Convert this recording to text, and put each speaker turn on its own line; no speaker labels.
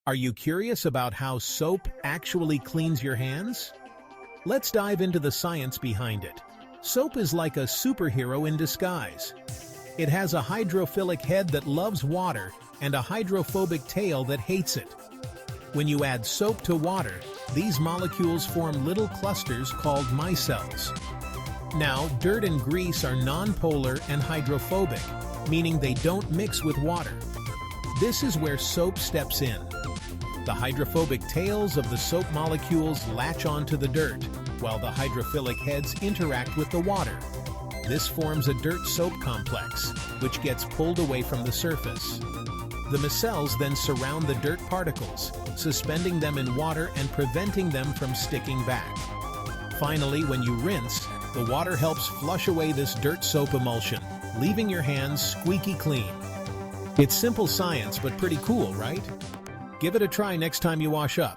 Are you curious about how soap actually cleans your hands? Let's dive into the science behind it. Soap is like a superhero in disguise. It has a hydrophilic head that loves water and a hydrophobic tail that hates it. When you add soap to water, these molecules form little clusters called micelles. Now, dirt and grease are nonpolar and hydrophobic, meaning they don't mix with water. This is where soap steps in. The hydrophobic tails of the soap molecules latch onto the dirt, while the hydrophilic heads interact with the water. This forms a dirt-soap complex, which gets pulled away from the surface. The micelles then surround the dirt particles, suspending them in water and preventing them from sticking back. Finally, when you rinse, the water helps flush away this dirt soap emulsion, leaving your hands squeaky clean. It's simple science, but pretty cool, right? Give it a try next time you wash up.